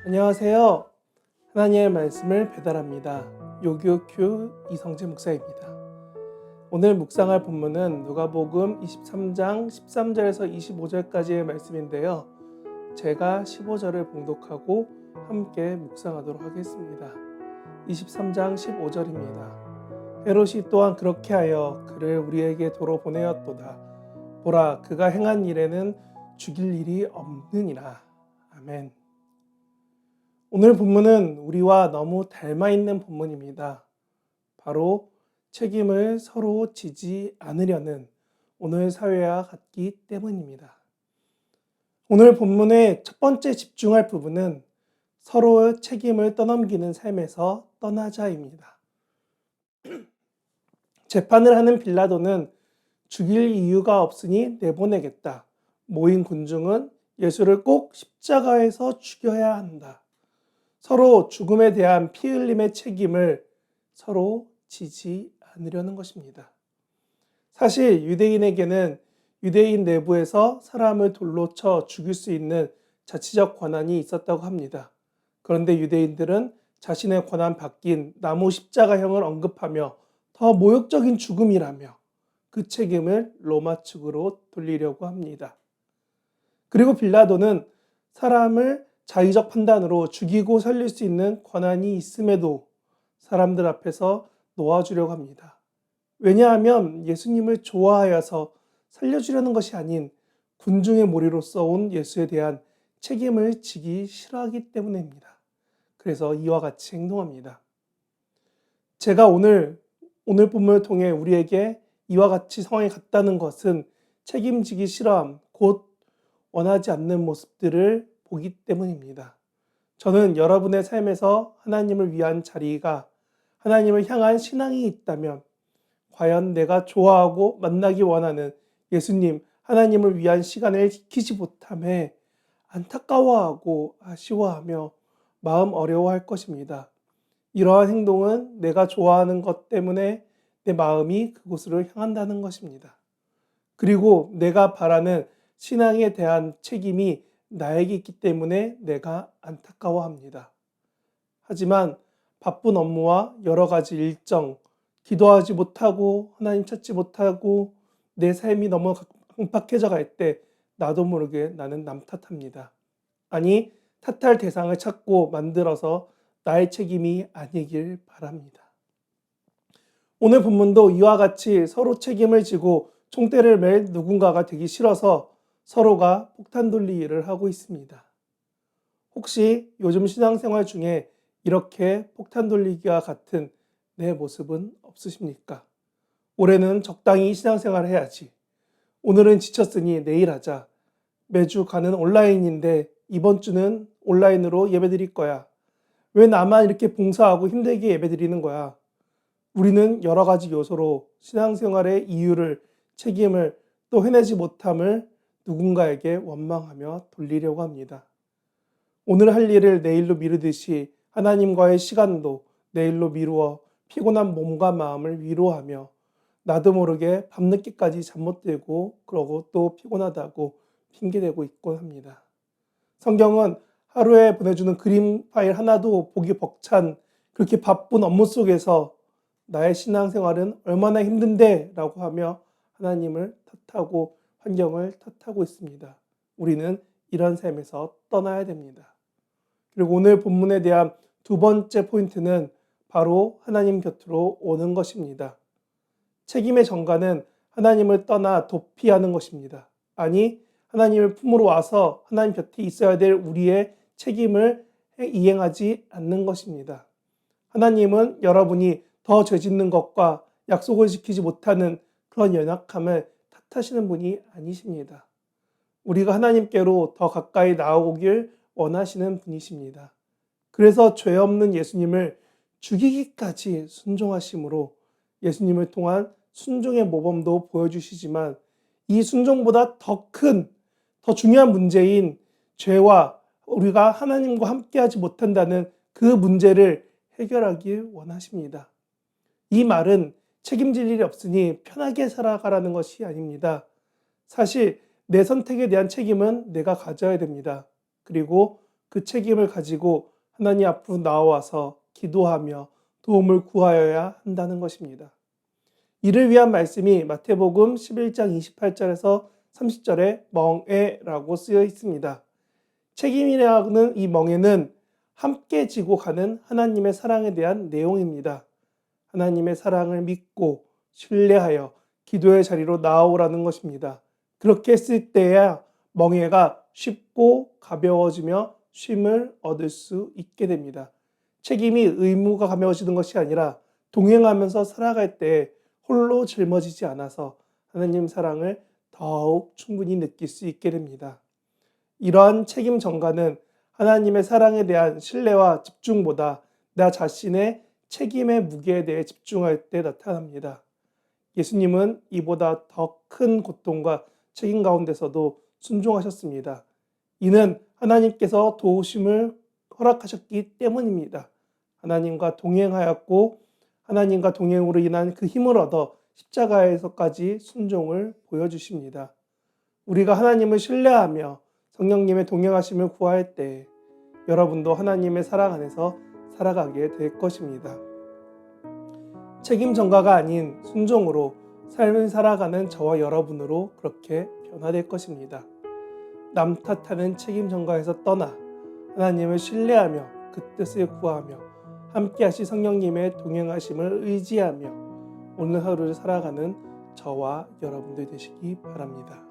안녕하세요. 하나님의 말씀을 배달합니다. 요교큐 이성재 목사입니다. 오늘 묵상할 본문은 누가복음 23장 13절에서 25절까지의 말씀인데요. 제가 15절을 봉독하고 함께 묵상하도록 하겠습니다. 23장 15절입니다. 헤롯이 또한 그렇게 하여 그를 우리에게 도로 보내었도다. 보라, 그가 행한 일에는 죽일 일이 없느니라. 아멘. 오늘 본문은 우리와 너무 닮아 있는 본문입니다. 바로 책임을 서로 지지 않으려는 오늘 사회와 같기 때문입니다. 오늘 본문의 첫 번째 집중할 부분은 서로의 책임을 떠넘기는 삶에서 떠나자입니다. 재판을 하는 빌라도는 죽일 이유가 없으니 내보내겠다. 모인 군중은 예수를 꼭 십자가에서 죽여야 한다. 서로 죽음에 대한 피 흘림의 책임을 서로 지지 않으려는 것입니다. 사실 유대인에게는 유대인 내부에서 사람을 돌로 쳐 죽일 수 있는 자치적 권한이 있었다고 합니다. 그런데 유대인들은 자신의 권한 바뀐 나무 십자가형을 언급하며 더 모욕적인 죽음이라며 그 책임을 로마 측으로 돌리려고 합니다. 그리고 빌라도는 사람을 자의적 판단으로 죽이고 살릴 수 있는 권한이 있음에도 사람들 앞에서 놓아주려고 합니다. 왜냐하면 예수님을 좋아하여서 살려주려는 것이 아닌 군중의 모리로서 온 예수에 대한 책임을 지기 싫어하기 때문입니다. 그래서 이와 같이 행동합니다. 제가 오늘 본문을 통해 우리에게 이와 같이 상황이 같다는 것은 책임지기 싫어함, 곧 원하지 않는 모습들을 보기 때문입니다. 저는 여러분의 삶에서 하나님을 위한 자리가 하나님을 향한 신앙이 있다면 과연 내가 좋아하고 만나기 원하는 예수님, 하나님을 위한 시간을 지키지 못함에 안타까워하고 아쉬워하며 마음 어려워할 것입니다. 이러한 행동은 내가 좋아하는 것 때문에 내 마음이 그곳으로 향한다는 것입니다. 그리고 내가 바라는 신앙에 대한 책임이 나에게 있기 때문에 내가 안타까워합니다. 하지만 바쁜 업무와 여러 가지 일정, 기도하지 못하고 하나님 찾지 못하고 내 삶이 너무 강팍해져 갈 때 나도 모르게 나는 남 탓합니다. 아니, 탓할 대상을 찾고 만들어서 나의 책임이 아니길 바랍니다. 오늘 본문도 이와 같이 서로 책임을 지고 총대를 맬 누군가가 되기 싫어서 서로가 폭탄 돌리기를 하고 있습니다. 혹시 요즘 신앙생활 중에 이렇게 폭탄 돌리기와 같은 내 모습은 없으십니까? 올해는 적당히 신앙생활을 해야지. 오늘은 지쳤으니 내일 하자. 매주 가는 온라인인데 이번 주는 온라인으로 예배드릴 거야. 왜 나만 이렇게 봉사하고 힘들게 예배드리는 거야? 우리는 여러 가지 요소로 신앙생활의 이유를, 책임을 또 해내지 못함을 누군가에게 원망하며 돌리려고 합니다. 오늘 할 일을 내일로 미루듯이 하나님과의 시간도 내일로 미루어 피곤한 몸과 마음을 위로하며 나도 모르게 밤늦게까지 잠 못 들고 그러고 또 피곤하다고 핑계대고 있곤 합니다. 성경은 하루에 보내주는 그림 파일 하나도 보기 벅찬 그렇게 바쁜 업무 속에서 나의 신앙생활은 얼마나 힘든데 라고 하며 하나님을 탓하고 환경을 탓하고 있습니다. 우리는 이런 삶에서 떠나야 됩니다. 그리고 오늘 본문에 대한 두 번째 포인트는 바로 하나님 곁으로 오는 것입니다. 책임의 전가는 하나님을 떠나 도피하는 것입니다. 아니, 하나님을 품으로 와서 하나님 곁에 있어야 될 우리의 책임을 이행하지 않는 것입니다. 하나님은 여러분이 더 죄짓는 것과 약속을 지키지 못하는 그런 연약함을 탓하시는 분이 아니십니다. 우리가 하나님께로 더 가까이 나아오길 원하시는 분이십니다. 그래서 죄 없는 예수님을 죽이기까지 순종하심으로 예수님을 통한 순종의 모범도 보여주시지만 이 순종보다 더 큰, 더 중요한 문제인 죄와 우리가 하나님과 함께하지 못한다는 그 문제를 해결하길 원하십니다. 이 말은 책임질 일이 없으니 편하게 살아가라는 것이 아닙니다. 사실 내 선택에 대한 책임은 내가 가져야 됩니다. 그리고 그 책임을 가지고 하나님 앞으로 나와서 기도하며 도움을 구하여야 한다는 것입니다. 이를 위한 말씀이 마태복음 11장 28절에서 30절에 멍에라고 쓰여 있습니다. 책임이라는 이 멍에는 함께 지고 가는 하나님의 사랑에 대한 내용입니다. 하나님의 사랑을 믿고 신뢰하여 기도의 자리로 나아오라는 것입니다. 그렇게 했을 때야 멍에가 쉽고 가벼워지며 쉼을 얻을 수 있게 됩니다. 책임이 의무가 가벼워지는 것이 아니라 동행하면서 살아갈 때 홀로 짊어지지 않아서 하나님 사랑을 더욱 충분히 느낄 수 있게 됩니다. 이러한 책임 전가는 하나님의 사랑에 대한 신뢰와 집중보다 나 자신의 책임의 무게에 대해 집중할 때 나타납니다. 예수님은 이보다 더 큰 고통과 책임 가운데서도 순종하셨습니다. 이는 하나님께서 도우심을 허락하셨기 때문입니다. 하나님과 동행하였고 하나님과 동행으로 인한 그 힘을 얻어 십자가에서까지 순종을 보여주십니다. 우리가 하나님을 신뢰하며 성령님의 동행하심을 구할 때 여러분도 하나님의 사랑 안에서 살아가게 될 것입니다. 책임 전가가 아닌 순종으로 삶을 살아가는 저와 여러분으로 그렇게 변화될 것입니다. 남 탓하는 책임 전가에서 떠나 하나님을 신뢰하며 그 뜻을 구하며 함께 하실 성령님의 동행하심을 의지하며 오늘 하루를 살아가는 저와 여러분들 되시기 바랍니다.